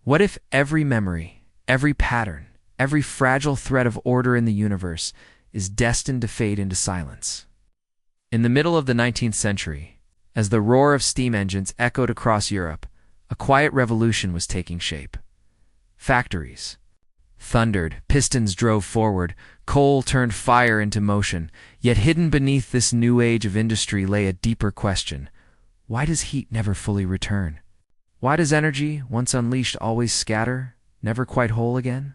What if every memory, every pattern, every fragile thread of order in the universe is destined to fade into silence? In the middle of the 19th century, as the roar of steam engines echoed across Europe, a quiet revolution was taking shape. Factories thundered, pistons drove forward, coal turned fire into motion, yet hidden beneath this new age of industry lay a deeper question. Why does heat never fully return? Why does energy, once unleashed, always scatter, never quite whole again?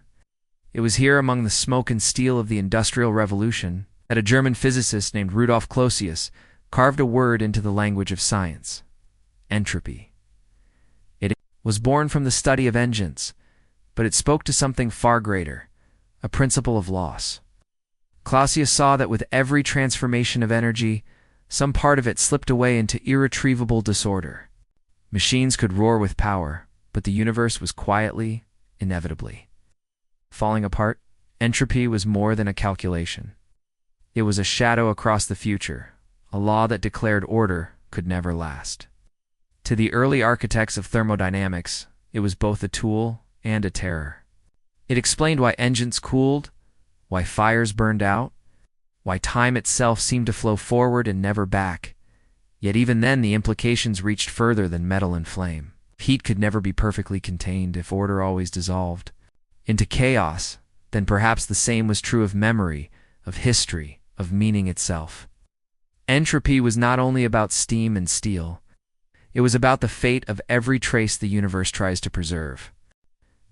It was here among the smoke and steel of the Industrial Revolution that a German physicist named Rudolf Clausius carved a word into the language of science: entropy. It was born from the study of engines, but it spoke to something far greater, a principle of loss. Clausius saw that with every transformation of energy, some part of it slipped away into irretrievable disorder. Machines could roar with power, but the universe was quietly, inevitably falling apart. Entropy was more than a calculation. It was a shadow across the future, a law that declared order could never last. To the early architects of thermodynamics, it was both a tool and a terror. It explained why engines cooled, why fires burned out, why time itself seemed to flow forward and never back. Yet even then the implications reached further than metal and flame. Heat could never be perfectly contained if order always dissolved into chaos. Then perhaps the same was true of memory, of history, of meaning itself. Entropy was not only about steam and steel. It was about the fate of every trace the universe tries to preserve.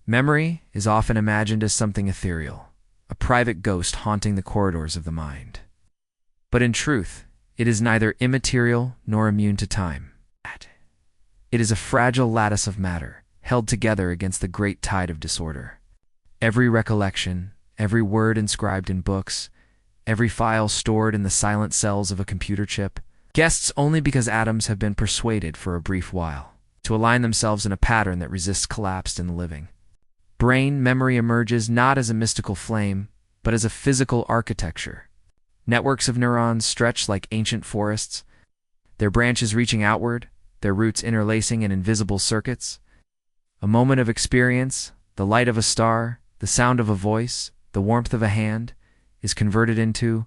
Memory is often imagined as something ethereal, a private ghost haunting the corridors of the mind. But in truth, it is neither immaterial nor immune to time. It is a fragile lattice of matter, held together against the great tide of disorder. Every recollection, every word inscribed in books, every file stored in the silent cells of a computer chip, guests only because atoms have been persuaded for a brief while to align themselves in a pattern that resists collapse in the living. Brain memory emerges not as a mystical flame, but as a physical architecture. Networks of neurons stretch like ancient forests, their branches reaching outward, their roots interlacing in invisible circuits. A moment of experience, the light of a star, the sound of a voice, the warmth of a hand, is converted into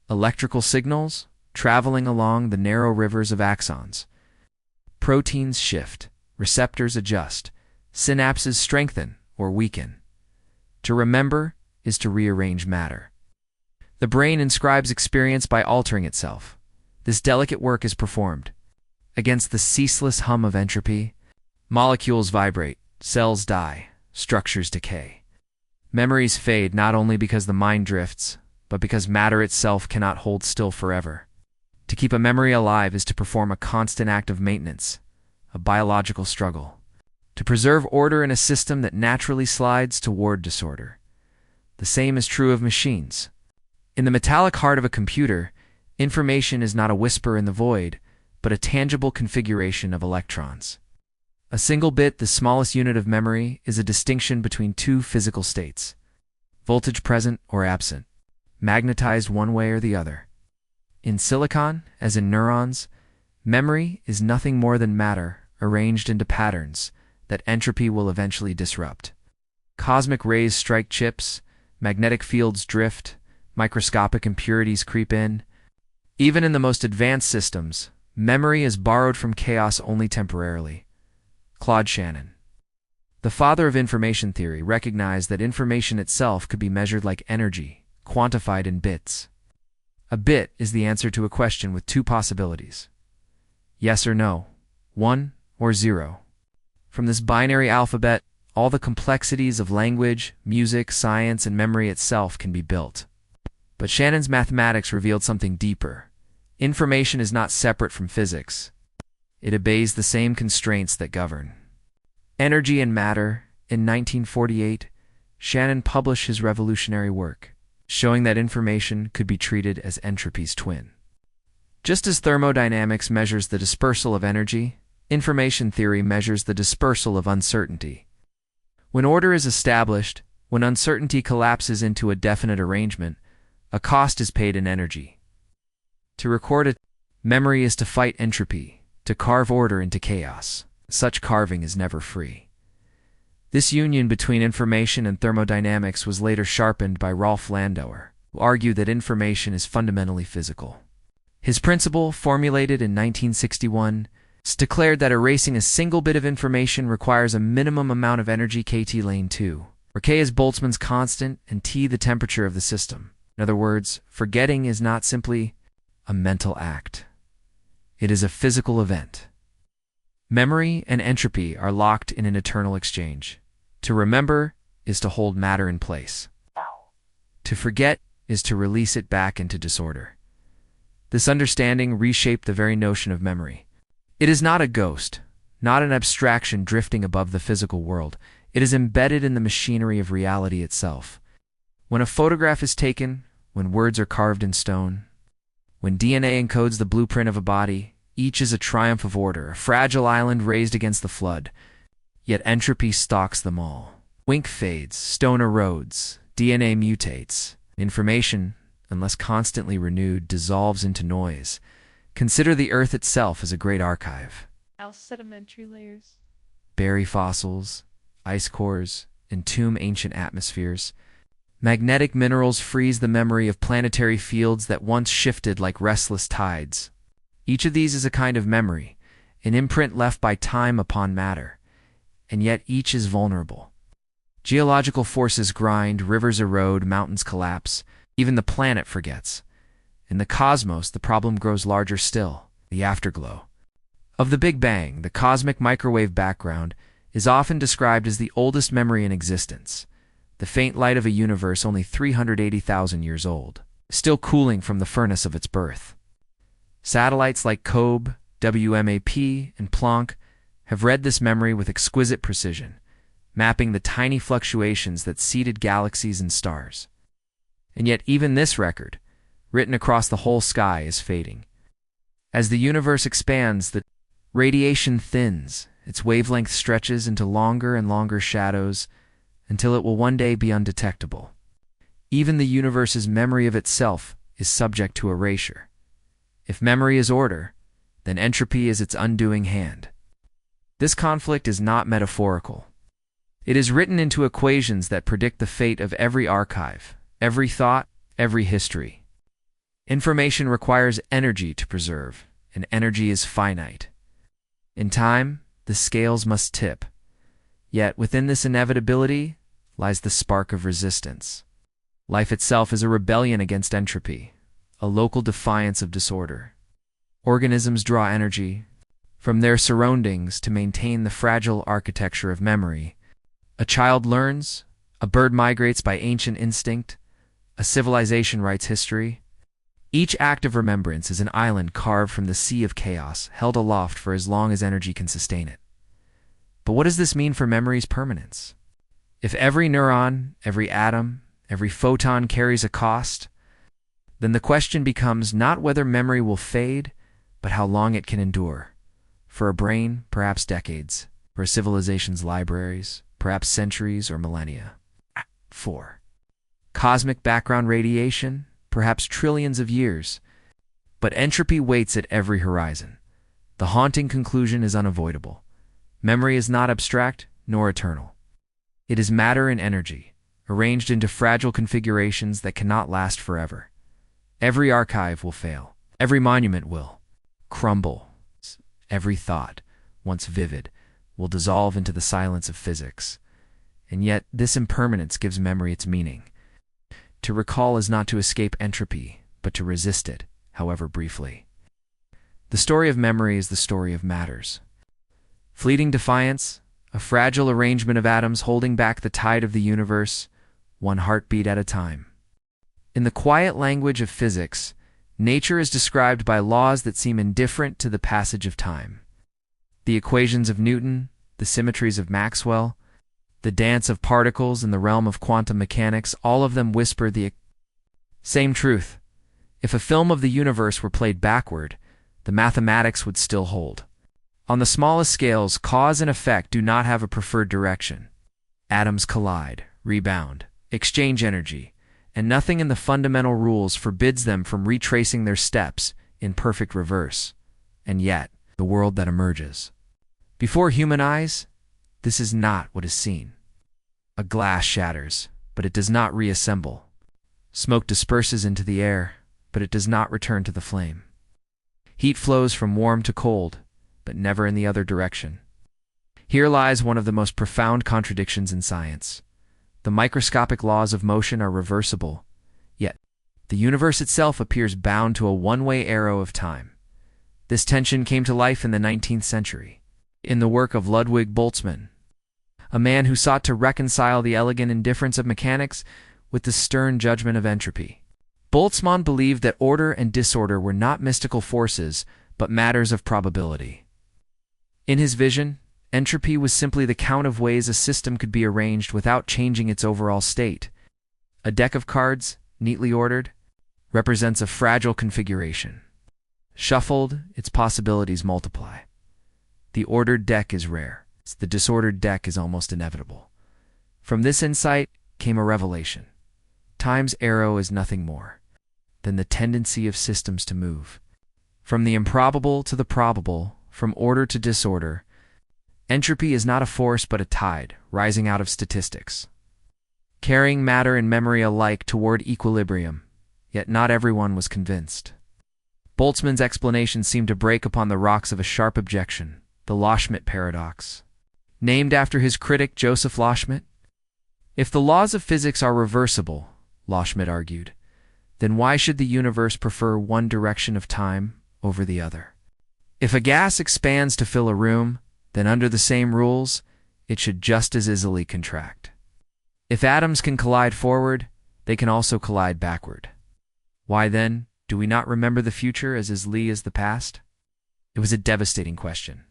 electrical signals traveling along the narrow rivers of axons. Proteins shift, receptors adjust, synapses strengthen or weaken. To remember is to rearrange matter. The brain inscribes experience by altering itself. This delicate work is performed. Against the ceaseless hum of entropy, molecules vibrate, cells die, structures decay. Memories fade not only because the mind drifts, but because matter itself cannot hold still forever. To keep a memory alive is to perform a constant act of maintenance, a biological struggle, to preserve order in a system that naturally slides toward disorder. The same is true of machines. In the metallic heart of a computer, information is not a whisper in the void, but a tangible configuration of electrons. A single bit, the smallest unit of memory, is a distinction between two physical states: voltage present or absent, magnetized one way or the other. In silicon, as in neurons, memory is nothing more than matter arranged into patterns that entropy will eventually disrupt. Cosmic rays strike chips, magnetic fields drift, microscopic impurities creep in. Even in the most advanced systems, memory is borrowed from chaos only temporarily. Claude Shannon, the father of information theory, recognized that information itself could be measured like energy, quantified in bits. A bit is the answer to a question with two possibilities: yes or no, 1 or 0. From this binary alphabet, all the complexities of language, music, science, and memory itself can be built. But Shannon's mathematics revealed something deeper. Information is not separate from physics. It obeys the same constraints that govern energy and matter. In 1948, Shannon published his revolutionary work, showing that information could be treated as entropy's twin. Just as thermodynamics measures the dispersal of energy, information theory measures the dispersal of uncertainty. When order is established, when uncertainty collapses into a definite arrangement, a cost is paid in energy. To record a memory is to fight entropy, to carve order into chaos. Such carving is never free. This union between information and thermodynamics was later sharpened by Rolf Landauer, who argued that information is fundamentally physical. His principle, formulated in 1961, declared that erasing a single bit of information requires a minimum amount of energy kT lane 2, where K is Boltzmann's constant and T the temperature of the system. In other words, forgetting is not simply a mental act. It is a physical event. Memory and entropy are locked in an eternal exchange. To remember is to hold matter in place. To forget is to release it back into disorder. This understanding reshaped the very notion of memory. It is not a ghost, not an abstraction drifting above the physical world. It is embedded in the machinery of reality itself. When a photograph is taken, when words are carved in stone, when DNA encodes the blueprint of a body, each is a triumph of order, a fragile island raised against the flood. Yet entropy stalks them all. Ink fades, stone erodes, DNA mutates. Information, unless constantly renewed, dissolves into noise. Consider the Earth itself as a great archive. Our sedimentary layers. Bury fossils, ice cores, entomb ancient atmospheres. Magnetic minerals freeze the memory of planetary fields that once shifted like restless tides. Each of these is a kind of memory, an imprint left by time upon matter, and yet each is vulnerable. Geological forces grind, rivers erode, mountains collapse, even the planet forgets. In the cosmos, the problem grows larger still, the afterglow. Of the Big Bang, the cosmic microwave background is often described as the oldest memory in existence, the faint light of a universe only 380,000 years old, still cooling from the furnace of its birth. Satellites like COBE, WMAP, and Planck have read this memory with exquisite precision, mapping the tiny fluctuations that seeded galaxies and stars. And yet even this record, written across the whole sky, is fading. As the universe expands, the radiation thins, its wavelength stretches into longer and longer shadows until it will one day be undetectable. Even the universe's memory of itself is subject to erasure. If memory is order, then entropy is its undoing hand. This conflict is not metaphorical. It is written into equations that predict the fate of every archive, every thought, every history. Information requires energy to preserve, and energy is finite. In time, the scales must tip. Yet within this inevitability lies the spark of resistance. Life itself is a rebellion against entropy, a local defiance of disorder. Organisms draw energy from their surroundings to maintain the fragile architecture of memory. A child learns, a bird migrates by ancient instinct, a civilization writes history. Each act of remembrance is an island carved from the sea of chaos, held aloft for as long as energy can sustain it. But what does this mean for memory's permanence? If every neuron, every atom, every photon carries a cost, then the question becomes not whether memory will fade, but how long it can endure. For a brain, perhaps decades. For a civilization's libraries, perhaps centuries or millennia. 4. Cosmic background radiation, perhaps trillions of years. But entropy waits at every horizon. The haunting conclusion is unavoidable. Memory is not abstract nor eternal. It is matter and energy, arranged into fragile configurations that cannot last forever. Every archive will fail. Every monument will crumble. Every thought, once vivid, will dissolve into the silence of physics. And yet, this impermanence gives memory its meaning. To recall is not to escape entropy, but to resist it, however briefly. The story of memory is the story of matters. Fleeting defiance, a fragile arrangement of atoms holding back the tide of the universe, one heartbeat at a time. In the quiet language of physics, nature is described by laws that seem indifferent to the passage of time. The equations of Newton, the symmetries of Maxwell, the dance of particles in the realm of quantum mechanics, all of them whisper the same truth. If a film of the universe were played backward, the mathematics would still hold. On the smallest scales, cause and effect do not have a preferred direction. Atoms collide, rebound, exchange energy, and nothing in the fundamental rules forbids them from retracing their steps in perfect reverse. And yet, the world that emerges before human eyes, this is not what is seen. A glass shatters, but it does not reassemble. Smoke disperses into the air, but it does not return to the flame. Heat flows from warm to cold, but never in the other direction. Here lies one of the most profound contradictions in science. The microscopic laws of motion are reversible, yet the universe itself appears bound to a one-way arrow of time. This tension came to life in the 19th century, in the work of Ludwig Boltzmann, a man who sought to reconcile the elegant indifference of mechanics with the stern judgment of entropy. Boltzmann believed that order and disorder were not mystical forces, but matters of probability. In his vision, entropy was simply the count of ways a system could be arranged without changing its overall state. A deck of cards, neatly ordered, represents a fragile configuration. Shuffled, its possibilities multiply. The ordered deck is rare. The disordered deck is almost inevitable. From this insight came a revelation. Time's arrow is nothing more than the tendency of systems to move. From the improbable to the probable, from order to disorder, entropy is not a force but a tide rising out of statistics, carrying matter and memory alike toward equilibrium. Yet not everyone was convinced. Boltzmann's explanation seemed to break upon the rocks of a sharp objection, the Loschmidt paradox. Named after his critic Joseph Loschmidt? If the laws of physics are reversible, Loschmidt argued, then why should the universe prefer one direction of time over the other? If a gas expands to fill a room, then under the same rules, it should just as easily contract. If atoms can collide forward, they can also collide backward. Why then do we not remember the future as easily as the past? It was a devastating question,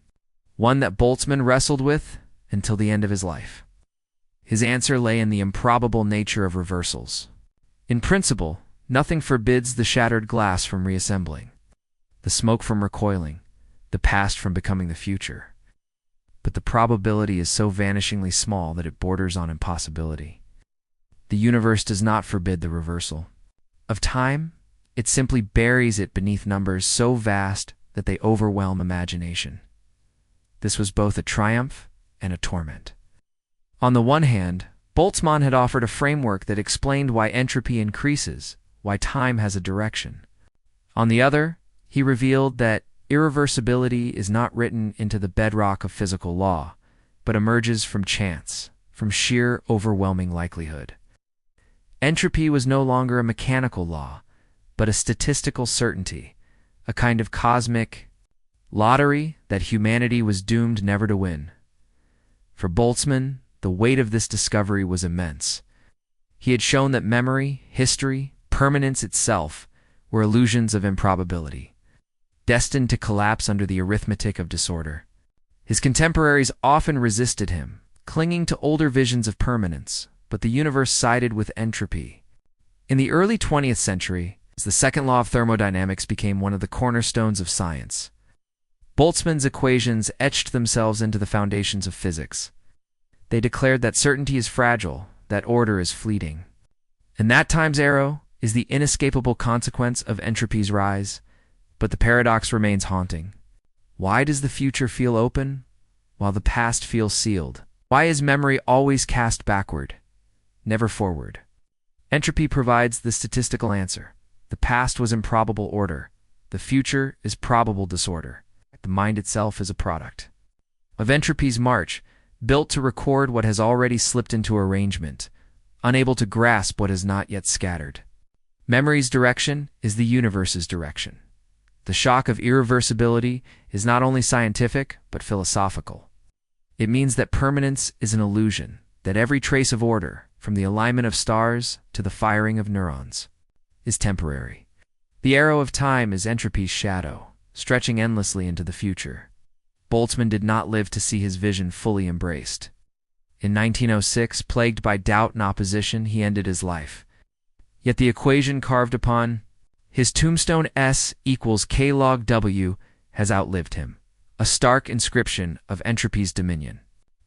one that Boltzmann wrestled with until the end of his life. His answer lay in the improbable nature of reversals. In principle, nothing forbids the shattered glass from reassembling, the smoke from recoiling, the past from becoming the future. But the probability is so vanishingly small that it borders on impossibility. The universe does not forbid the reversal of time. It simply buries it beneath numbers so vast that they overwhelm imagination. This was both a triumph and a torment. On the one hand, Boltzmann had offered a framework that explained why entropy increases, why time has a direction. On the other, he revealed that irreversibility is not written into the bedrock of physical law, but emerges from chance, from sheer overwhelming likelihood. Entropy was no longer a mechanical law, but a statistical certainty, a kind of cosmic lottery that humanity was doomed never to win. For Boltzmann, the weight of this discovery was immense. He had shown that memory, history, permanence itself were illusions of improbability, destined to collapse under the arithmetic of disorder. His contemporaries often resisted him, clinging to older visions of permanence, but the universe sided with entropy. In the early 20th century, the second law of thermodynamics became one of the cornerstones of science. Boltzmann's equations etched themselves into the foundations of physics. They declared that certainty is fragile, that order is fleeting, and that time's arrow is the inescapable consequence of entropy's rise. But the paradox remains haunting. Why does the future feel open, while the past feels sealed? Why is memory always cast backward, never forward? Entropy provides the statistical answer. The past was improbable order. The future is probable disorder. The mind itself is a product of entropy's march, built to record what has already slipped into arrangement, unable to grasp what is not yet scattered. Memory's direction is the universe's direction. The shock of irreversibility is not only scientific, but philosophical. It means that permanence is an illusion, that every trace of order, from the alignment of stars to the firing of neurons, is temporary. The arrow of time is entropy's shadow, stretching endlessly into the future. Boltzmann did not live to see his vision fully embraced. In 1906, plagued by doubt and opposition, he ended his life. Yet the equation carved upon his tombstone, S equals K log W, has outlived him, a stark inscription of entropy's dominion.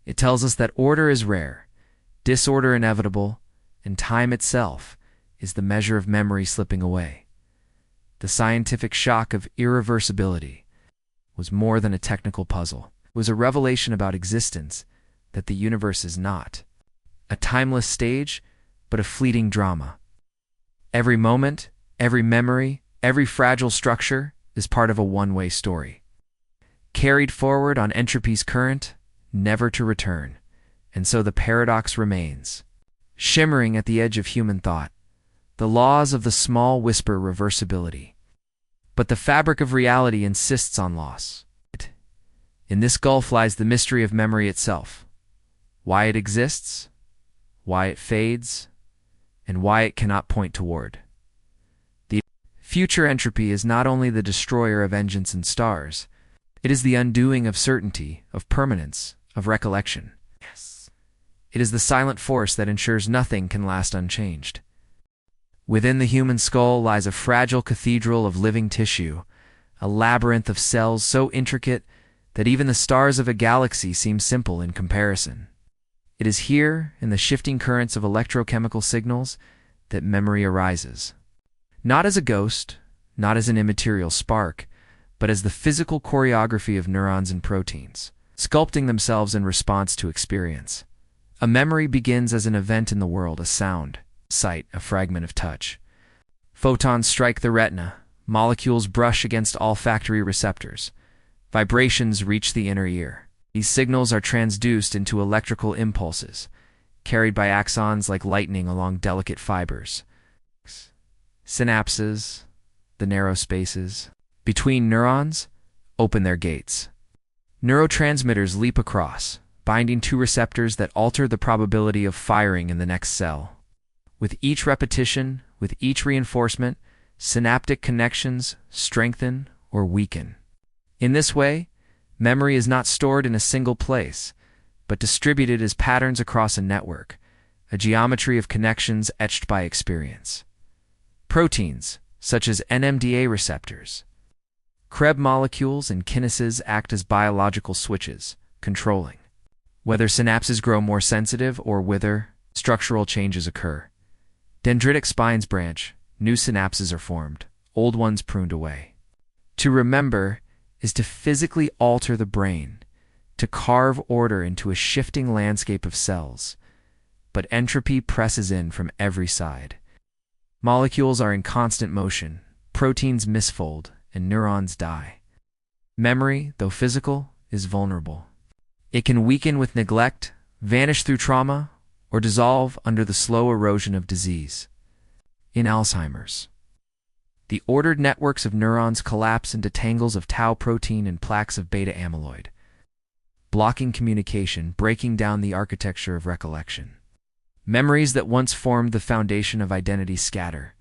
It tells us that order is rare, disorder inevitable, and time itself is the measure of memory slipping away. The scientific shock of irreversibility was more than a technical puzzle. It was a revelation about existence, that the universe is not a timeless stage, but a fleeting drama. Every moment, every memory, every fragile structure is part of a one-way story, carried forward on entropy's current, never to return. And so the paradox remains, shimmering at the edge of human thought. The laws of the small whisper reversibility. But the fabric of reality insists on loss. In this gulf lies the mystery of memory itself. Why it exists, why it fades, and why it cannot point toward. The future entropy is not only the destroyer of engines and stars, it is the undoing of certainty, of permanence, of recollection. Yes. It is the silent force that ensures nothing can last unchanged. Within the human skull lies a fragile cathedral of living tissue, a labyrinth of cells so intricate that even the stars of a galaxy seem simple in comparison. It is here, in the shifting currents of electrochemical signals, that memory arises. Not as a ghost, not as an immaterial spark, but as the physical choreography of neurons and proteins, sculpting themselves in response to experience. A memory begins as an event in the world, a sound, sight, a fragment of touch. Photons strike the retina, molecules brush against olfactory receptors, vibrations reach the inner ear. These signals are transduced into electrical impulses, carried by axons like lightning along delicate fibers. Synapses, the narrow spaces between neurons, open their gates. Neurotransmitters leap across, binding to receptors that alter the probability of firing in the next cell. With each repetition, with each reinforcement, synaptic connections strengthen or weaken. In this way, memory is not stored in a single place, but distributed as patterns across a network, a geometry of connections etched by experience. Proteins, such as NMDA receptors, Krebs molecules and kinases act as biological switches, controlling whether synapses grow more sensitive or wither, structural changes occur. Dendritic spines branch, new synapses are formed, old ones pruned away. To remember is to physically alter the brain, to carve order into a shifting landscape of cells. But entropy presses in from every side. Molecules are in constant motion, proteins misfold, and neurons die. Memory, though physical, is vulnerable. It can weaken with neglect, vanish through trauma, or dissolve under the slow erosion of disease. In Alzheimer's, the ordered networks of neurons collapse into tangles of tau protein and plaques of beta amyloid, blocking communication, breaking down the architecture of recollection. Memories that once formed the foundation of identity scatter,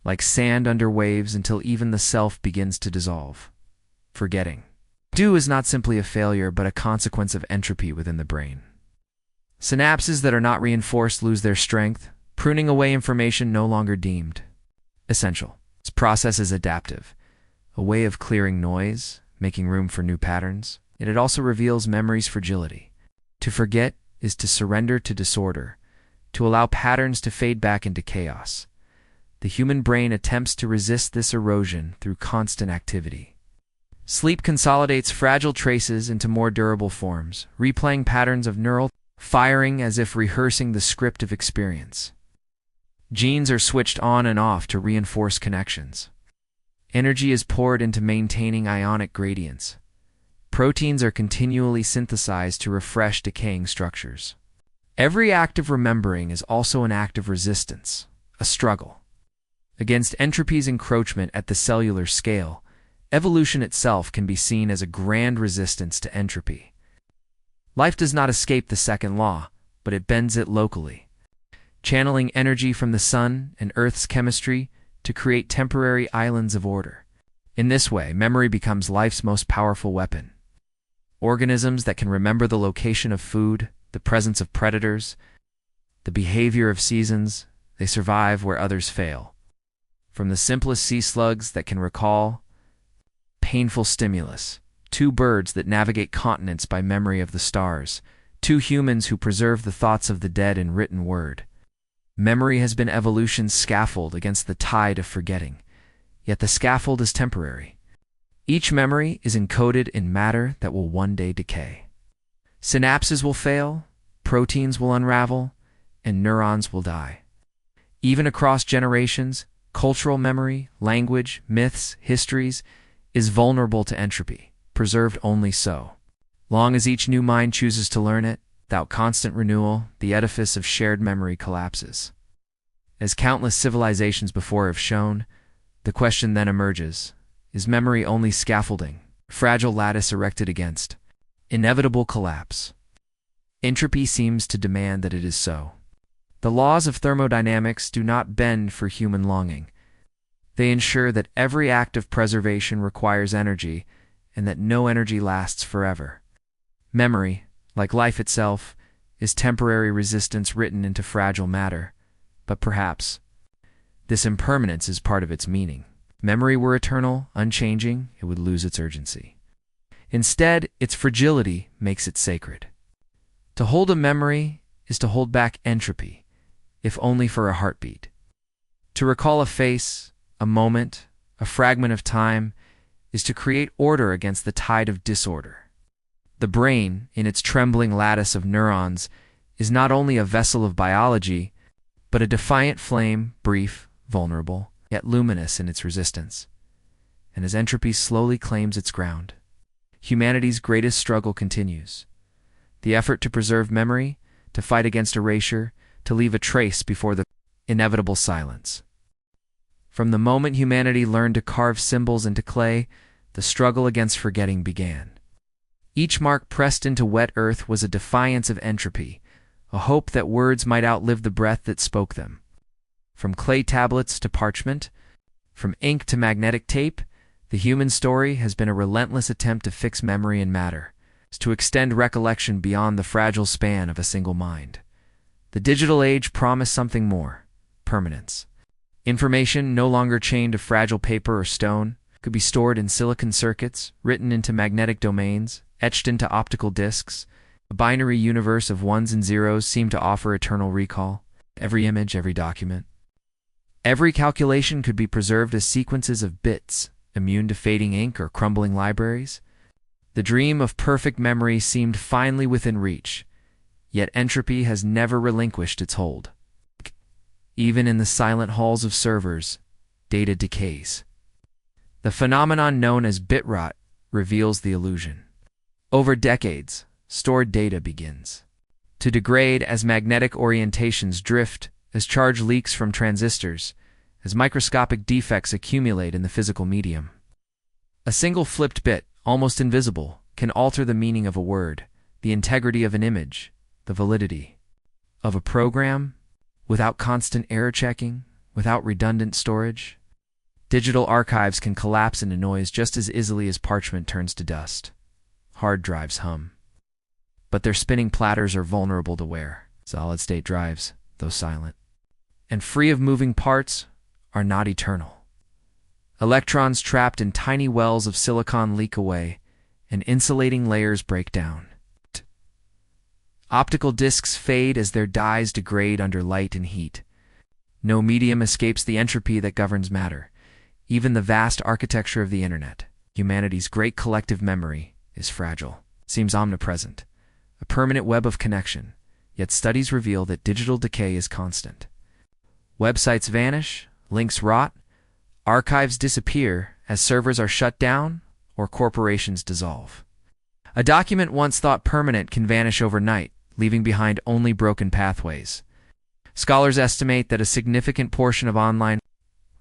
like sand under waves until even the self begins to dissolve. Forgetting. Do is not simply a failure, but a consequence of entropy within the brain. Synapses that are not reinforced lose their strength, pruning away information no longer deemed essential. This process is adaptive, a way of clearing noise, making room for new patterns, yet it also reveals memory's fragility. To forget is to surrender to disorder, to allow patterns to fade back into chaos. The human brain attempts to resist this erosion through constant activity. Sleep consolidates fragile traces into more durable forms, replaying patterns of neural firing as if rehearsing the script of experience. Genes are switched on and off to reinforce connections. Energy is poured into maintaining ionic gradients. Proteins are continually synthesized to refresh decaying structures. Every act of remembering is also an act of resistance, a struggle. Against entropy's encroachment at the cellular scale, evolution itself can be seen as a grand resistance to entropy. Life does not escape the second law, but it bends it locally, channeling energy from the sun and Earth's chemistry to create temporary islands of order. In this way, memory becomes life's most powerful weapon. Organisms that can remember the location of food, the presence of predators, the behavior of seasons, they survive where others fail. From the simplest sea slugs that can recall painful stimulus, two birds that navigate continents by memory of the stars, two humans who preserve the thoughts of the dead in written word. Memory has been evolution's scaffold against the tide of forgetting, yet the scaffold is temporary. Each memory is encoded in matter that will one day decay. Synapses will fail, proteins will unravel, and neurons will die. Even across generations, cultural memory, language, myths, histories is vulnerable to entropy, preserved only so. Long as each new mind chooses to learn it, without constant renewal, the edifice of shared memory collapses. As countless civilizations before have shown, the question then emerges, is memory only scaffolding, fragile lattice erected against inevitable collapse? Entropy seems to demand that it is so. The laws of thermodynamics do not bend for human longing. They ensure that every act of preservation requires energy, and that no energy lasts forever. Memory, like life itself, is temporary resistance written into fragile matter, but perhaps this impermanence is part of its meaning. If memory were eternal, unchanging, it would lose its urgency. Instead, its fragility makes it sacred. To hold a memory is to hold back entropy, if only for a heartbeat. To recall a face, a moment, a fragment of time, is to create order against the tide of disorder. The brain, in its trembling lattice of neurons, is not only a vessel of biology, but a defiant flame, brief, vulnerable, yet luminous in its resistance. And as entropy slowly claims its ground, humanity's greatest struggle continues. The effort to preserve memory, to fight against erasure, to leave a trace before the inevitable silence. From the moment humanity learned to carve symbols into clay, the struggle against forgetting began. Each mark pressed into wet earth was a defiance of entropy, a hope that words might outlive the breath that spoke them. From clay tablets to parchment, from ink to magnetic tape, the human story has been a relentless attempt to fix memory and matter, to extend recollection beyond the fragile span of a single mind. The digital age promised something more: permanence. Information, no longer chained to fragile paper or stone, could be stored in silicon circuits, written into magnetic domains, etched into optical discs. A binary universe of ones and zeros seemed to offer eternal recall. Every image, every document, every calculation could be preserved as sequences of bits, immune to fading ink or crumbling libraries. The dream of perfect memory seemed finally within reach, yet entropy has never relinquished its hold. Even in the silent halls of servers, data decays. The phenomenon known as bit rot reveals the illusion. Over decades, stored data begins to degrade as magnetic orientations drift, as charge leaks from transistors, as microscopic defects accumulate in the physical medium. A single flipped bit, almost invisible, can alter the meaning of a word, the integrity of an image, the validity of a program, without constant error checking, without redundant storage. Digital archives can collapse into noise just as easily as parchment turns to dust. Hard drives hum, but their spinning platters are vulnerable to wear. Solid-state drives, though silent and free of moving parts, are not eternal. Electrons trapped in tiny wells of silicon leak away, and insulating layers break down. Optical discs fade as their dyes degrade under light and heat. No medium escapes the entropy that governs matter. Even the vast architecture of the internet, humanity's great collective memory, is fragile, seems omnipresent, a permanent web of connection, yet studies reveal that digital decay is constant. Websites vanish, links rot, archives disappear as servers are shut down or corporations dissolve. A document once thought permanent can vanish overnight, leaving behind only broken pathways. Scholars estimate that a significant portion of online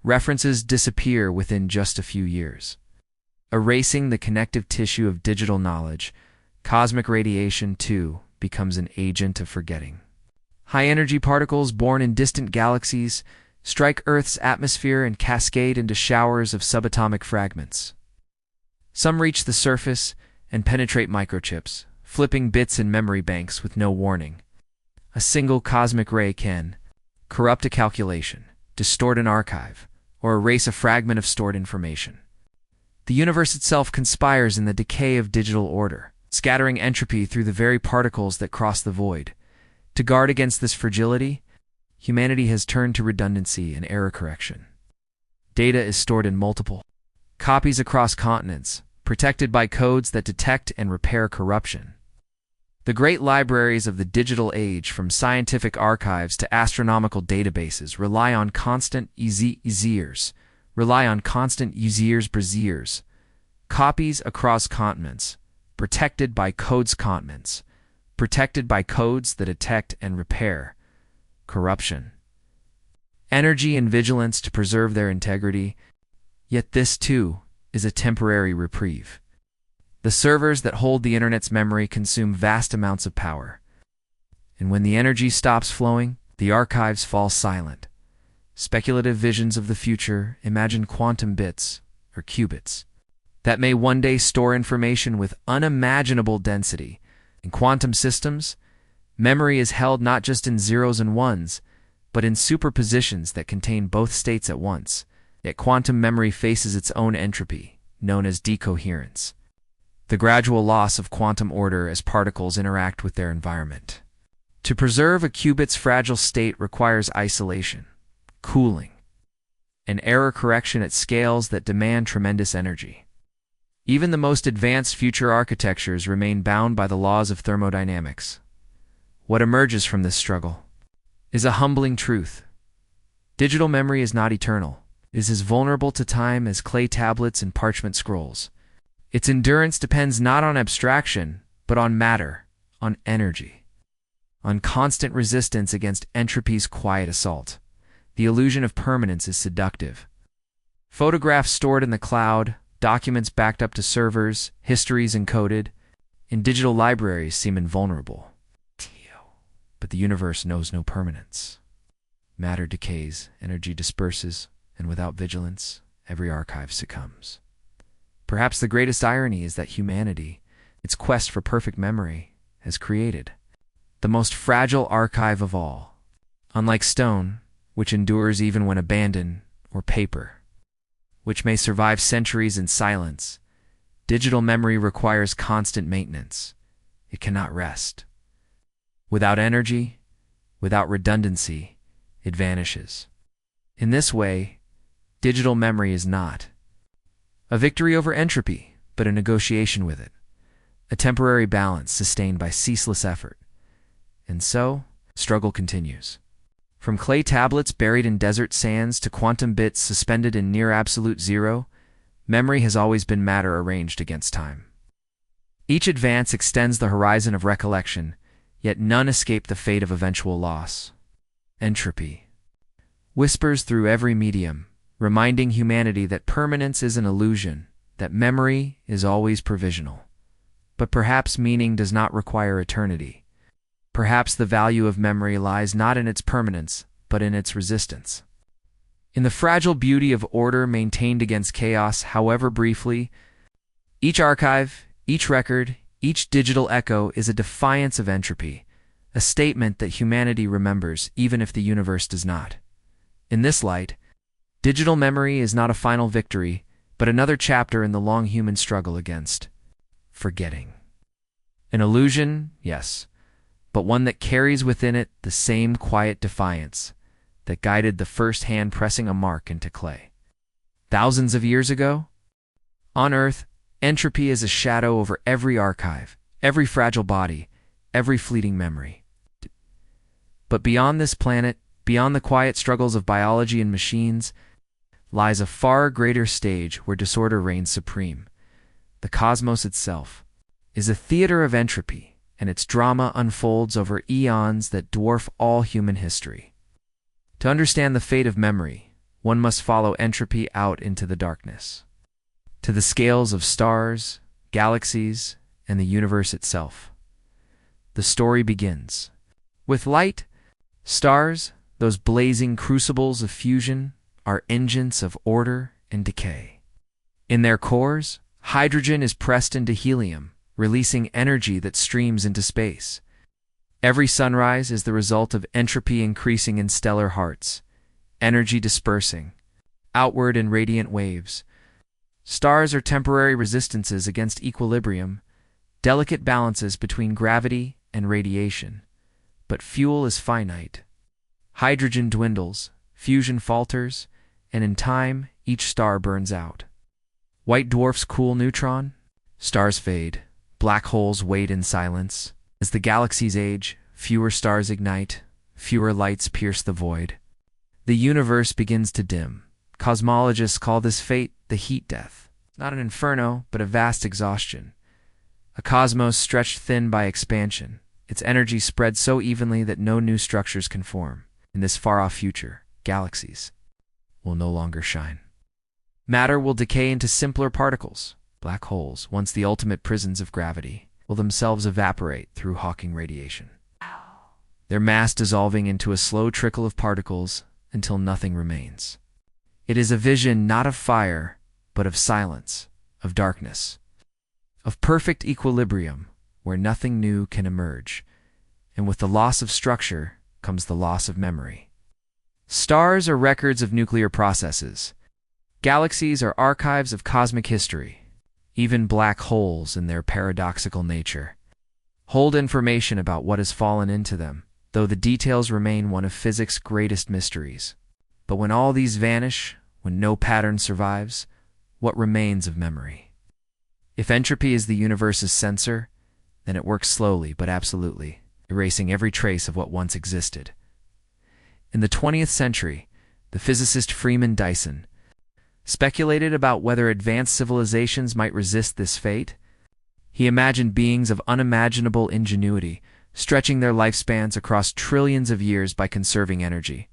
references disappear within just a few years. Erasing the connective tissue of digital knowledge, cosmic radiation, too, becomes an agent of forgetting. High-energy particles born in distant galaxies strike Earth's atmosphere and cascade into showers of subatomic fragments. Some reach the surface and penetrate microchips, flipping bits in memory banks with no warning. A single cosmic ray can corrupt a calculation, distort an archive, or erase a fragment of stored information. The universe itself conspires in the decay of digital order, scattering entropy through the very particles that cross the void. To guard against this fragility, humanity has turned to redundancy and error correction. Data is stored in multiple copies across continents, protected by codes that detect and repair corruption. The great libraries of the digital age, from scientific archives to astronomical databases, rely on constant braziers, copies across continents, protected by continents, protected by codes that detect and repair corruption, energy and vigilance to preserve their integrity. Yet this, too, is a temporary reprieve. The servers that hold the internet's memory consume vast amounts of power. And when the energy stops flowing, the archives fall silent. Speculative visions of the future imagine quantum bits, or qubits, that may one day store information with unimaginable density. In quantum systems, memory is held not just in zeros and ones, but in superpositions that contain both states at once. Yet quantum memory faces its own entropy, known as decoherence, the gradual loss of quantum order as particles interact with their environment. To preserve a qubit's fragile state requires isolation, cooling, and error correction at scales that demand tremendous energy. Even the most advanced future architectures remain bound by the laws of thermodynamics. What emerges from this struggle is a humbling truth. Digital memory is not eternal. It is as vulnerable to time as clay tablets and parchment scrolls. Its endurance depends not on abstraction, but on matter, on energy, on constant resistance against entropy's quiet assault. The illusion of permanence is seductive. Photographs stored in the cloud, documents backed up to servers, histories encoded in digital libraries seem invulnerable. But the universe knows no permanence. Matter decays, energy disperses, and without vigilance, every archive succumbs. Perhaps the greatest irony is that humanity, its quest for perfect memory, has created the most fragile archive of all. Unlike stone, which endures even when abandoned, or paper, which may survive centuries in silence, digital memory requires constant maintenance. It cannot rest. Without energy, without redundancy, it vanishes. In this way, digital memory is not a victory over entropy, but a negotiation with it, a temporary balance sustained by ceaseless effort. And so, struggle continues. From clay tablets buried in desert sands to quantum bits suspended in near absolute zero, memory has always been matter arranged against time. Each advance extends the horizon of recollection, yet none escape the fate of eventual loss. Entropy whispers through every medium, reminding humanity that permanence is an illusion, that memory is always provisional. But perhaps meaning does not require eternity. Perhaps the value of memory lies not in its permanence, but in its resistance. In the fragile beauty of order maintained against chaos, however briefly, each archive, each record, each digital echo is a defiance of entropy, a statement that humanity remembers even if the universe does not. In this light, digital memory is not a final victory, but another chapter in the long human struggle against forgetting. An illusion, yes, but one that carries within it the same quiet defiance that guided the first hand pressing a mark into clay. Thousands of years ago, on Earth, entropy is a shadow over every archive, every fragile body, every fleeting memory. But beyond this planet, beyond the quiet struggles of biology and machines, lies a far greater stage where disorder reigns supreme. The cosmos itself is a theater of entropy, and its drama unfolds over eons that dwarf all human history. To understand the fate of memory, one must follow entropy out into the darkness, to the scales of stars, galaxies, and the universe itself. The story begins. With light, stars, those blazing crucibles of fusion, are engines of order and decay. In their cores, hydrogen is pressed into helium, releasing energy that streams into space. Every sunrise is the result of entropy increasing in stellar hearts, energy dispersing, outward in radiant waves. Stars are temporary resistances against equilibrium, delicate balances between gravity and radiation. But fuel is finite. Hydrogen dwindles, fusion falters, and in time, each star burns out. White dwarfs cool neutron, stars fade, black holes wait in silence. As the galaxies age, fewer stars ignite, fewer lights pierce the void. The universe begins to dim. Cosmologists call this fate the heat death. Not an inferno, but a vast exhaustion. A cosmos stretched thin by expansion, its energy spread so evenly that no new structures can form. In this far-off future, galaxies will no longer shine. Matter will decay into simpler particles. Black holes, once the ultimate prisons of gravity, will themselves evaporate through Hawking radiation, their mass dissolving into a slow trickle of particles until nothing remains. It is a vision not of fire, but of silence, of darkness, of perfect equilibrium where nothing new can emerge, and with the loss of structure comes the loss of memory. Stars are records of nuclear processes. Galaxies are archives of cosmic history. Even black holes, in their paradoxical nature, hold information about what has fallen into them, though the details remain one of physics' greatest mysteries. But when all these vanish, when no pattern survives, what remains of memory? If entropy is the universe's censor, then it works slowly but absolutely, erasing every trace of what once existed. In the 20th century, the physicist Freeman Dyson speculated about whether advanced civilizations might resist this fate. He imagined beings of unimaginable ingenuity, stretching their lifespans across trillions of years by conserving energy,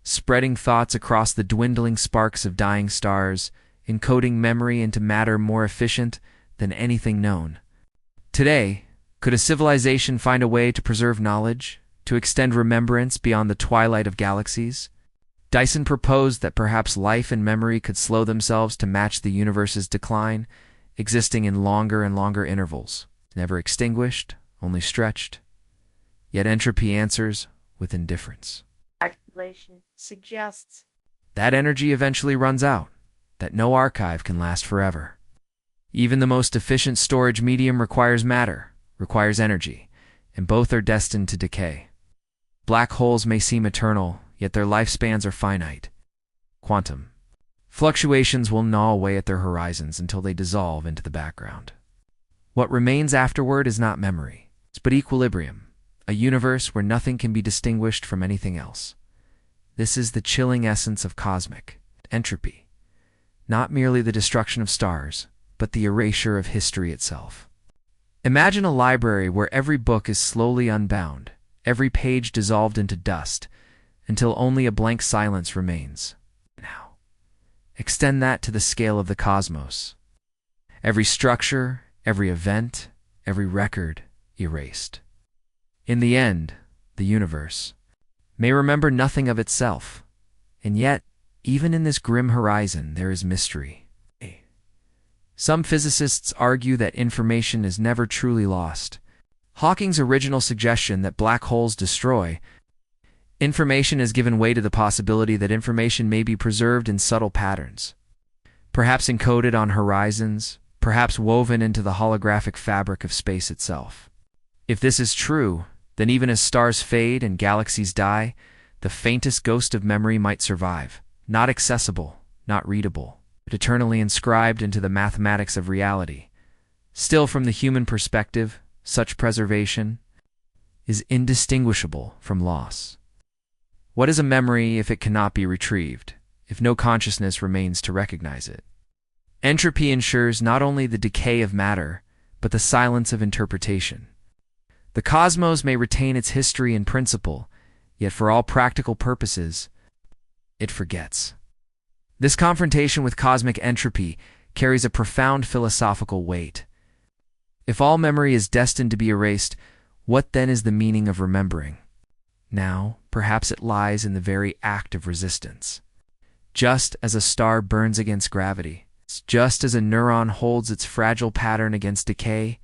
spreading thoughts across the dwindling sparks of dying stars, encoding memory into matter more efficient than anything known. Today, could a civilization find a way to preserve knowledge, to extend remembrance beyond the twilight of galaxies? Dyson proposed that perhaps life and memory could slow themselves to match the universe's decline, existing in longer and longer intervals, never extinguished, only stretched. Yet entropy answers with indifference. Calculation suggests That energy eventually runs out, that no archive can last forever. Even the most efficient storage medium requires matter, requires energy, and both are destined to decay. Black holes may seem eternal, yet their lifespans are finite. Quantum fluctuations will gnaw away at their horizons until they dissolve into the background. What remains afterward is not memory, but equilibrium, a universe where nothing can be distinguished from anything else. This is the chilling essence of cosmic entropy, not merely the destruction of stars, but the erasure of history itself. Imagine a library where every book is slowly unbound, every page dissolved into dust, until only a blank silence remains. Now, extend that to the scale of the cosmos. Every structure, every event, every record erased. In the end, the universe may remember nothing of itself, and yet, even in this grim horizon, there is mystery. Some physicists argue that information is never truly lost. Hawking's original suggestion that black holes destroy information has given way to the possibility that information may be preserved in subtle patterns, perhaps encoded on horizons, perhaps woven into the holographic fabric of space itself. If this is true, then even as stars fade and galaxies die, the faintest ghost of memory might survive, not accessible, not readable, but eternally inscribed into the mathematics of reality. Still, from the human perspective, such preservation is indistinguishable from loss. What is a memory if it cannot be retrieved, if no consciousness remains to recognize it? Entropy ensures not only the decay of matter, but the silence of interpretation. The cosmos may retain its history and principle, yet for all practical purposes, it forgets. This confrontation with cosmic entropy carries a profound philosophical weight. If all memory is destined to be erased, what then is the meaning of remembering? Now, perhaps it lies in the very act of resistance. Just as a star burns against gravity, just as a neuron holds its fragile pattern against decay,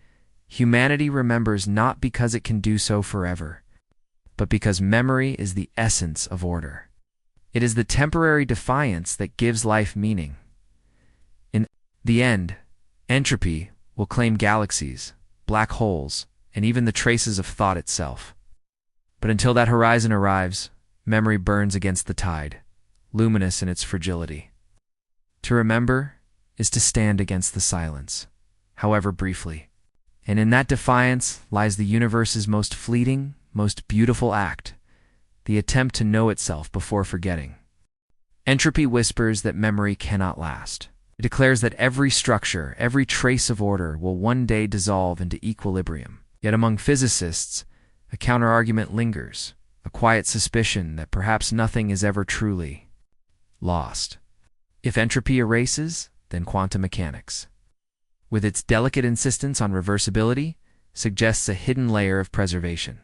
humanity remembers not because it can do so forever, but because memory is the essence of order. It is the temporary defiance that gives life meaning. In the end, entropy will claim galaxies, black holes, and even the traces of thought itself. But until that horizon arrives, memory burns against the tide, luminous in its fragility. To remember is to stand against the silence, however briefly. And in that defiance lies the universe's most fleeting, most beautiful act, the attempt to know itself before forgetting. Entropy whispers that memory cannot last. It declares that every structure, every trace of order will one day dissolve into equilibrium. Yet among physicists, a counterargument lingers, a quiet suspicion that perhaps nothing is ever truly lost. If entropy erases, then quantum mechanics, with its delicate insistence on reversibility, suggests a hidden layer of preservation.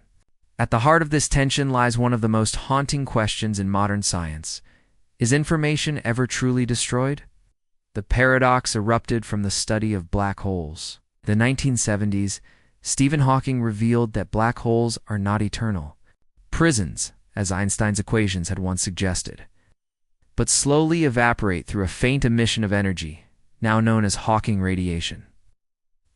At the heart of this tension lies one of the most haunting questions in modern science. Is information ever truly destroyed? The paradox erupted from the study of black holes. In the 1970s, Stephen Hawking revealed that black holes are not eternal, prisons, as Einstein's equations had once suggested, but slowly evaporate through a faint emission of energy, now known as Hawking radiation.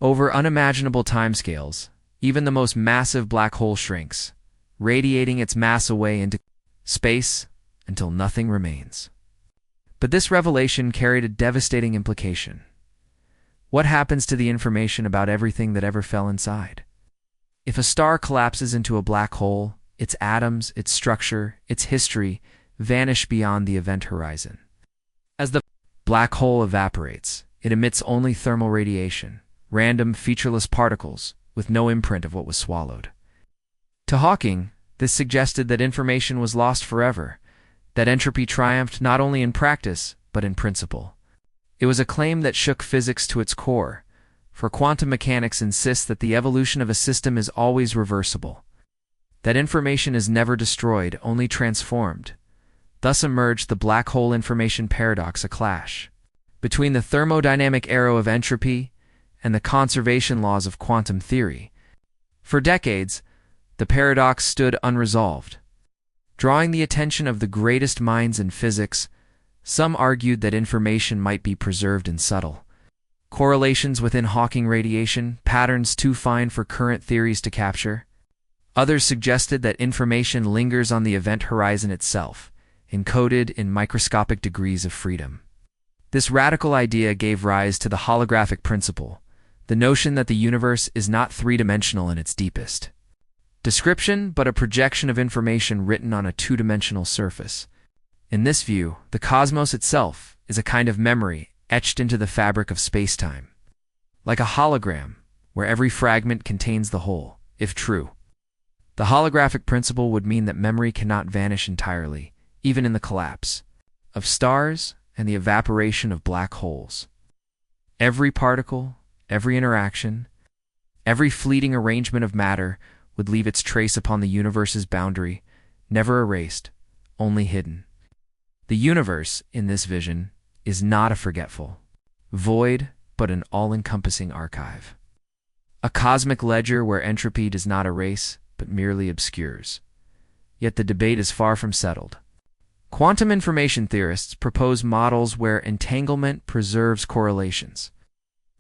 Over unimaginable timescales, even the most massive black hole shrinks, radiating its mass away into space until nothing remains. But this revelation carried a devastating implication. What happens to the information about everything that ever fell inside? If a star collapses into a black hole, its atoms, its structure, its history vanish beyond the event horizon. As the black hole evaporates, it emits only thermal radiation, random, featureless particles with no imprint of what was swallowed. To Hawking, this suggested that information was lost forever, that entropy triumphed not only in practice, but in principle. It was a claim that shook physics to its core, for quantum mechanics insists that the evolution of a system is always reversible, that information is never destroyed, only transformed. Thus emerged the black hole information paradox, a clash between the thermodynamic arrow of entropy and the conservation laws of quantum theory. For decades, the paradox stood unresolved. Drawing the attention of the greatest minds in physics, some argued that information might be preserved in subtle correlations within Hawking radiation, patterns too fine for current theories to capture. Others suggested that information lingers on the event horizon itself, encoded in microscopic degrees of freedom. This radical idea gave rise to the holographic principle, the notion that the universe is not three-dimensional in its deepest description, but a projection of information written on a two-dimensional surface. In this view, the cosmos itself is a kind of memory etched into the fabric of spacetime, like a hologram where every fragment contains the whole, if true. The holographic principle would mean that memory cannot vanish entirely, even in the collapse of stars and the evaporation of black holes. Every particle, every interaction, every fleeting arrangement of matter would leave its trace upon the universe's boundary, never erased, only hidden. The universe, in this vision, is not a forgetful void, but an all-encompassing archive. A cosmic ledger where entropy does not erase, but merely obscures. Yet the debate is far from settled. Quantum information theorists propose models where entanglement preserves correlations,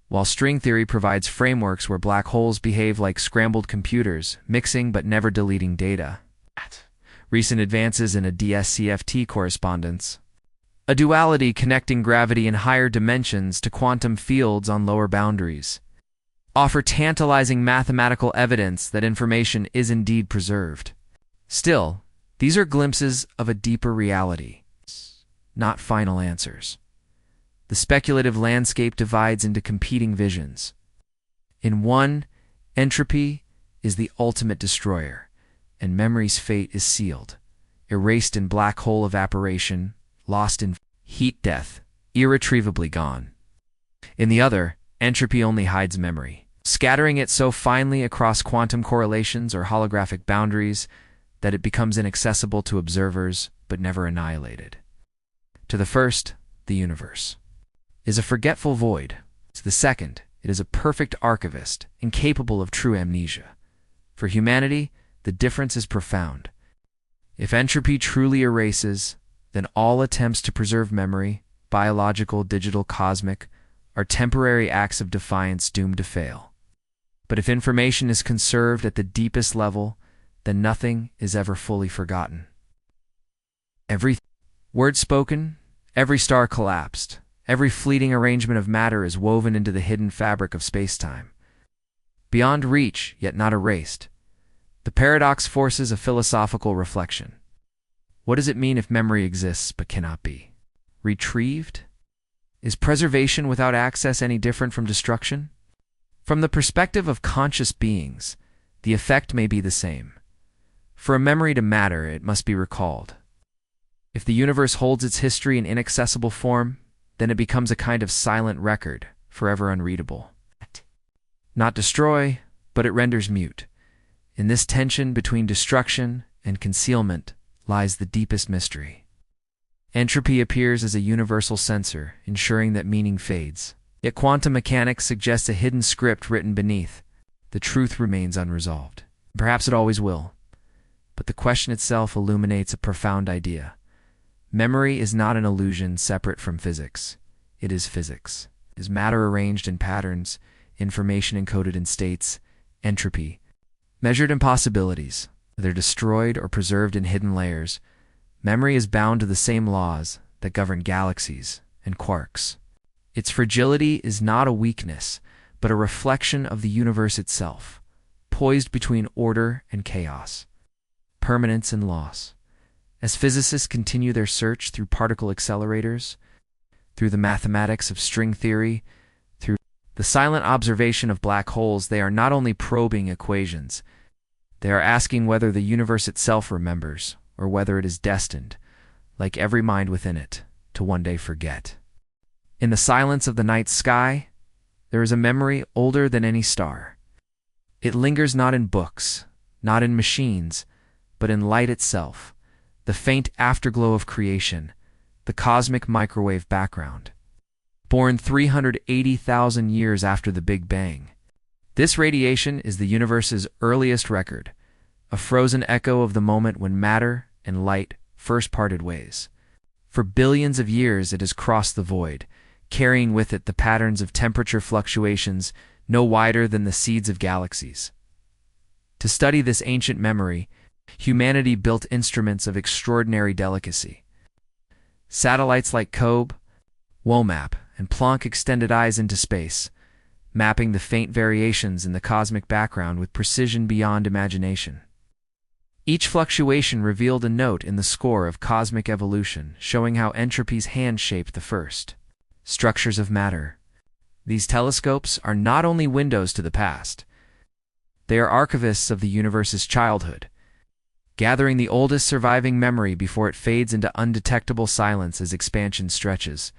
while string theory provides frameworks where black holes behave like scrambled computers, mixing but never deleting data. Recent advances in a DSCFT correspondence, a duality connecting gravity in higher dimensions to quantum fields on lower boundaries, offer tantalizing mathematical evidence that information is indeed preserved. Still, these are glimpses of a deeper reality, not final answers. The speculative landscape divides into competing visions. In one, entropy is the ultimate destroyer, and memory's fate is sealed, erased in black hole evaporation, lost in heat death, irretrievably gone. In the other, entropy only hides memory, scattering it so finely across quantum correlations or holographic boundaries that it becomes inaccessible to observers but never annihilated. To the first, the universe is a forgetful void. To the second, it is a perfect archivist, incapable of true amnesia. For humanity, the difference is profound. If entropy truly erases, then all attempts to preserve memory, biological, digital, cosmic, are temporary acts of defiance doomed to fail. But if information is conserved at the deepest level, then nothing is ever fully forgotten. Every word spoken, every star collapsed, every fleeting arrangement of matter is woven into the hidden fabric of spacetime. beyond reach, yet not erased. The paradox forces a philosophical reflection. What does it mean if memory exists but cannot be retrieved? Is preservation without access any different from destruction? From the perspective of conscious beings, the effect may be the same. For a memory to matter, it must be recalled. If the universe holds its history in inaccessible form, then it becomes a kind of silent record, forever unreadable. Not destroy, but it renders mute. In this tension between destruction and concealment lies the deepest mystery. Entropy appears as a universal censor, ensuring that meaning fades. Yet quantum mechanics suggests a hidden script written beneath. The truth remains unresolved. Perhaps it always will. But the question itself illuminates a profound idea. Memory is not an illusion separate from physics. It is physics. It is matter arranged in patterns, information encoded in states, entropy, measured in possibilities, whether destroyed or preserved in hidden layers. Memory is bound to the same laws that govern galaxies and quarks. Its fragility is not a weakness, but a reflection of the universe itself, poised between order and chaos, permanence and loss. As physicists continue their search through particle accelerators, through the mathematics of string theory, through the silent observation of black holes, they are not only probing equations, they are asking whether the universe itself remembers, or whether it is destined, like every mind within it, to one day forget. In the silence of the night sky, there is a memory older than any star. It lingers not in books, not in machines, but in light itself, the faint afterglow of creation, the cosmic microwave background. Born 380,000 years after the Big Bang, this radiation is the universe's earliest record, a frozen echo of the moment when matter and light first parted ways. For billions of years it has crossed the void, carrying with it the patterns of temperature fluctuations no wider than the seeds of galaxies. To study this ancient memory, humanity built instruments of extraordinary delicacy. Satellites like COBE, WOMAP, and Planck extended eyes into space, mapping the faint variations in the cosmic background with precision beyond imagination. Each fluctuation revealed a note in the score of cosmic evolution, showing how entropy's hand shaped the first structures of matter. These telescopes are not only windows to the past, they are archivists of the universe's childhood, gathering the oldest surviving memory before it fades into undetectable silence as expansion stretches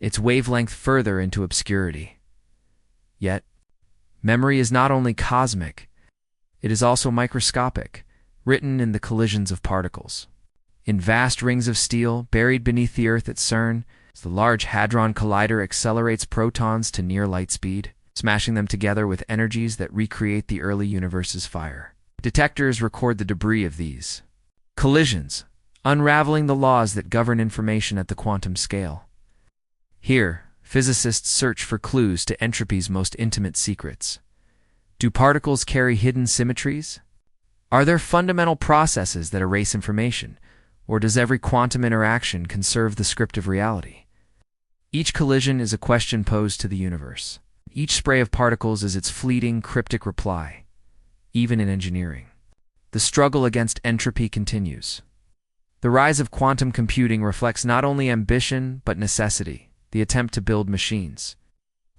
its wavelength further into obscurity. Yet, memory is not only cosmic, it is also microscopic, written in the collisions of particles. In vast rings of steel buried beneath the Earth at CERN, the Large Hadron Collider accelerates protons to near light speed, smashing them together with energies that recreate the early universe's fire. Detectors record the debris of these collisions, unraveling the laws that govern information at the quantum scale. Here, physicists search for clues to entropy's most intimate secrets. Do particles carry hidden symmetries? Are there fundamental processes that erase information, or does every quantum interaction conserve the script of reality? Each collision is a question posed to the universe. Each spray of particles is its fleeting, cryptic reply. Even in engineering, the struggle against entropy continues. The rise of quantum computing reflects not only ambition but necessity, the attempt to build machines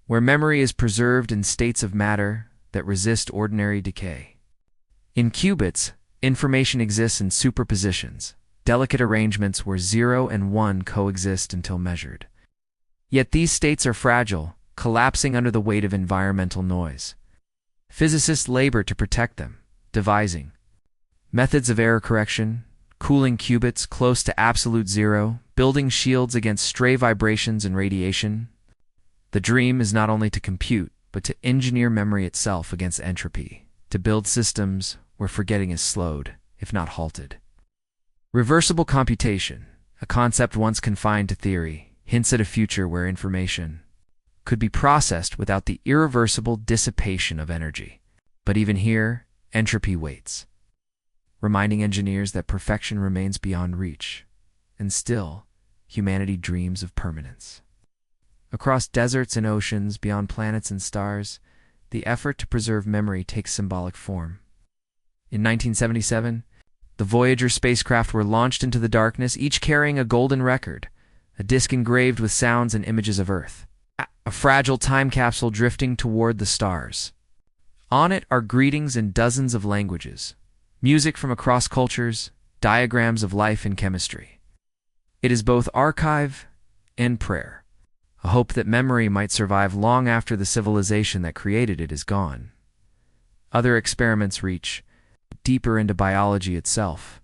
where memory is preserved in states of matter that resist ordinary decay. In qubits, information exists in superpositions, delicate arrangements where 0 and 1 coexist until measured. Yet these states are fragile, collapsing under the weight of environmental noise. Physicists labor to protect them, devising methods of error correction, cooling qubits close to absolute zero, building shields against stray vibrations and radiation. The dream is not only to compute, but to engineer memory itself against entropy, to build systems where forgetting is slowed, if not halted. Reversible computation, a concept once confined to theory, hints at a future where information could be processed without the irreversible dissipation of energy. But even here, entropy waits, reminding engineers that perfection remains beyond reach. And still, humanity dreams of permanence. Across deserts and oceans, beyond planets and stars, the effort to preserve memory takes symbolic form. In 1977, the Voyager spacecraft were launched into the darkness, each carrying a golden record, a disc engraved with sounds and images of Earth, a fragile time capsule drifting toward the stars. On it are greetings in dozens of languages, music from across cultures, diagrams of life and chemistry. It is both archive and prayer, a hope that memory might survive long after the civilization that created it is gone. Other experiments reach deeper into biology itself.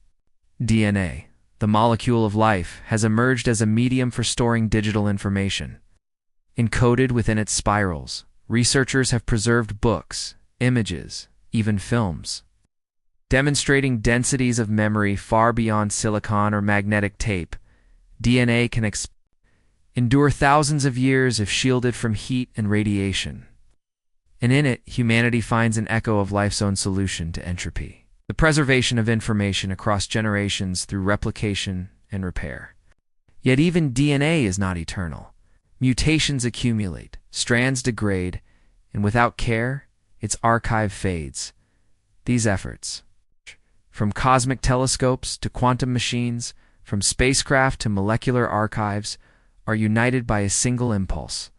DNA, the molecule of life, has emerged as a medium for storing digital information. Encoded within its spirals, researchers have preserved books, images, even films, demonstrating densities of memory far beyond silicon or magnetic tape. DNA can endure thousands of years if shielded from heat and radiation. And in it, humanity finds an echo of life's own solution to entropy, the preservation of information across generations through replication and repair. Yet even DNA is not eternal. Mutations accumulate, strands degrade, and without care, its archive fades. These efforts, from cosmic telescopes to quantum machines, from spacecraft to molecular archives, are united by a single impulse: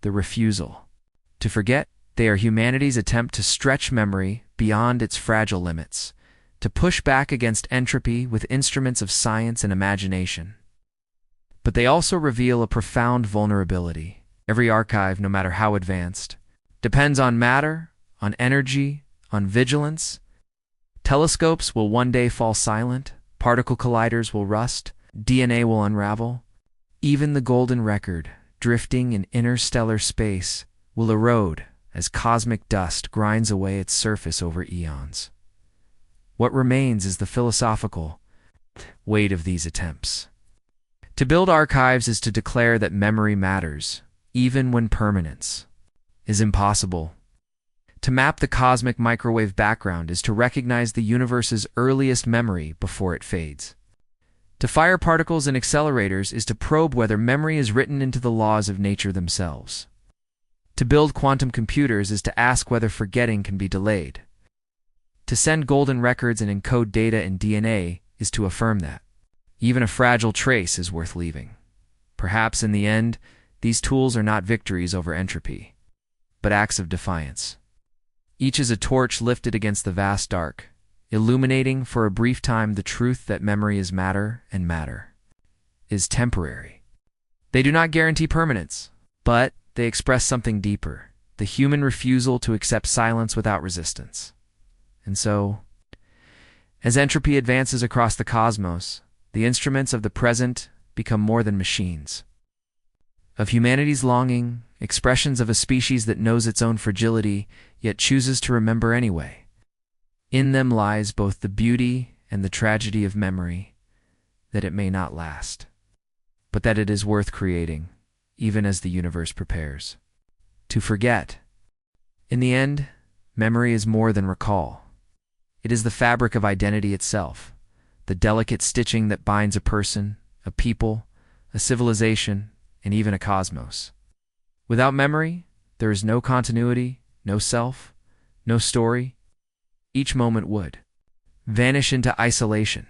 the refusal to forget. They are humanity's attempt to stretch memory beyond its fragile limits, to push back against entropy with instruments of science and imagination. But they also reveal a profound vulnerability. Every archive, no matter how advanced, depends on matter, on energy, on vigilance. Telescopes will one day fall silent, particle colliders will rust, DNA will unravel. Even the golden record, drifting in interstellar space, will erode as cosmic dust grinds away its surface over eons. What remains is the philosophical weight of these attempts. To build archives is to declare that memory matters, even when permanence is impossible. To map the cosmic microwave background is to recognize the universe's earliest memory before it fades. To fire particles and accelerators is to probe whether memory is written into the laws of nature themselves. To build quantum computers is to ask whether forgetting can be delayed. To send golden records and encode data in DNA is to affirm that even a fragile trace is worth leaving. Perhaps in the end, these tools are not victories over entropy, but acts of defiance. Each is a torch lifted against the vast dark, illuminating for a brief time the truth that memory is matter and matter is temporary. They do not guarantee permanence, but they express something deeper: the human refusal to accept silence without resistance. And so, as entropy advances across the cosmos, the instruments of the present become more than machines of humanity's longing, expressions of a species that knows its own fragility, yet chooses to remember anyway. In them lies both the beauty and the tragedy of memory, that it may not last, but that it is worth creating, even as the universe prepares to forget. In the end, memory is more than recall. It is the fabric of identity itself, the delicate stitching that binds a person, a people, a civilization, and even a cosmos. Without memory, there is no continuity, no self, no story. Each moment would vanish into isolation,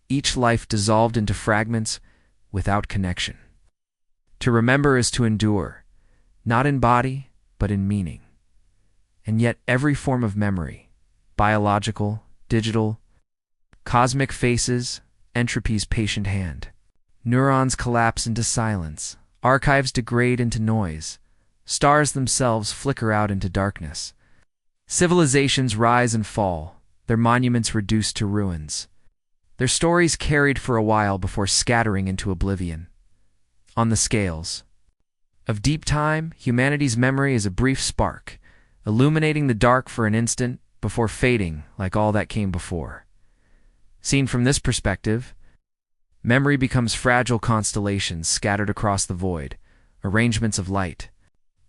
each life dissolved into fragments without connection. To remember is to endure, not in body, but in meaning. And yet every form of memory, biological, digital, cosmic, faces entropy's patient hand. Neurons collapse into silence, archives degrade into noise, stars themselves flicker out into darkness. Civilizations rise and fall, their monuments reduced to ruins, their stories carried for a while before scattering into oblivion. On the scales of deep time, humanity's memory is a brief spark, illuminating the dark for an instant before fading like all that came before. Seen from this perspective, memory becomes fragile constellations scattered across the void, arrangements of light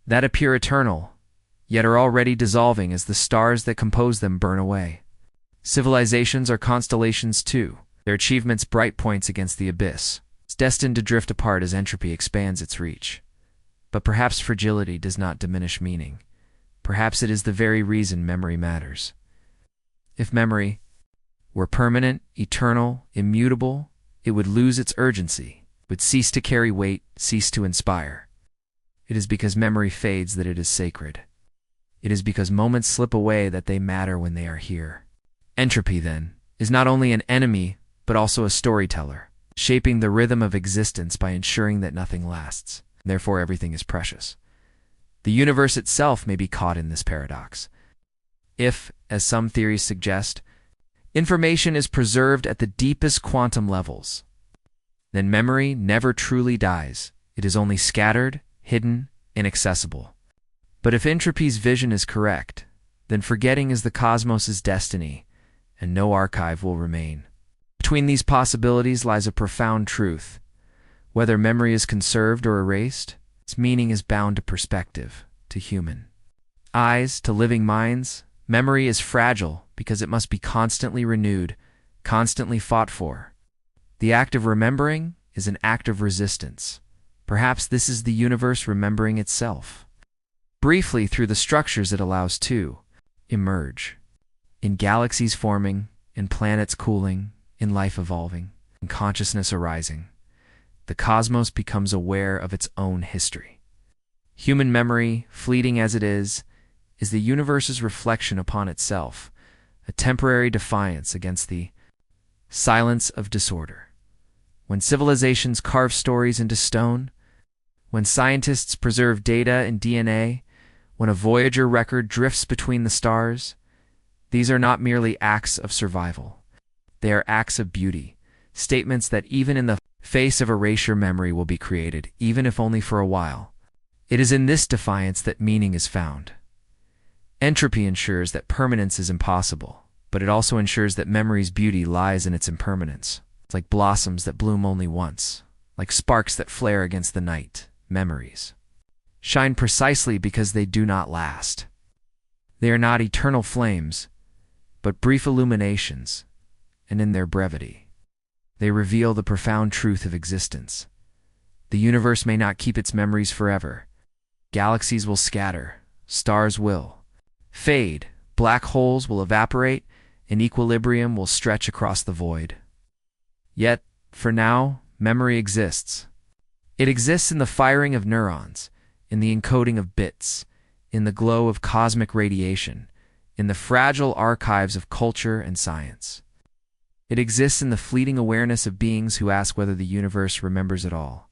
that appear eternal, yet are already dissolving as the stars that compose them burn away. Civilizations are constellations too, their achievements bright points against the abyss. It's destined to drift apart as entropy expands its reach. But perhaps fragility does not diminish meaning. Perhaps it is the very reason memory matters. If memory were permanent, eternal, immutable, it would lose its urgency, would cease to carry weight, cease to inspire. It is because memory fades that it is sacred. It is because moments slip away that they matter when they are here. Entropy, then, is not only an enemy, but also a storyteller, shaping the rhythm of existence by ensuring that nothing lasts. Therefore, everything is precious. The universe itself may be caught in this paradox. If, as some theories suggest, information is preserved at the deepest quantum levels, then memory never truly dies. It is only scattered, hidden, inaccessible. But if entropy's vision is correct, then forgetting is the cosmos's destiny, and no archive will remain. Between these possibilities lies a profound truth. Whether memory is conserved or erased, its meaning is bound to perspective, to human eyes, to living minds. Memory is fragile because it must be constantly renewed, constantly fought for. The act of remembering is an act of resistance. Perhaps this is the universe remembering itself. Briefly, through the structures it allows to emerge. In galaxies forming, in planets cooling, in life evolving, in consciousness arising, the cosmos becomes aware of its own history. Human memory, fleeting as it is the universe's reflection upon itself, a temporary defiance against the silence of disorder. When civilizations carve stories into stone, when scientists preserve data in DNA, when a Voyager record drifts between the stars, these are not merely acts of survival. They are acts of beauty, statements that even in the face of erasure, memory will be created, even if only for a while. It is in this defiance that meaning is found. Entropy ensures that permanence is impossible, but it also ensures that memory's beauty lies in its impermanence. It's like blossoms that bloom only once, like sparks that flare against the night. Memories shine precisely because they do not last. They are not eternal flames, but brief illuminations, and in their brevity, they reveal the profound truth of existence. The universe may not keep its memories forever. Galaxies will scatter, stars will fade, black holes will evaporate, and equilibrium will stretch across the void. Yet, for now, memory exists. It exists in the firing of neurons, in the encoding of bits, in the glow of cosmic radiation, in the fragile archives of culture and science. It exists in the fleeting awareness of beings who ask whether the universe remembers at all.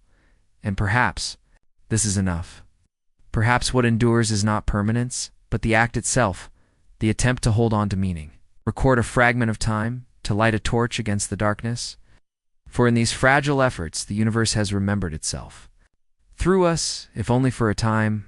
And perhaps this is enough. Perhaps what endures is not permanence, but the act itself, the attempt to hold on to meaning, record a fragment of time, to light a torch against the darkness. For in these fragile efforts, the universe has remembered itself. Through us, if only for a time,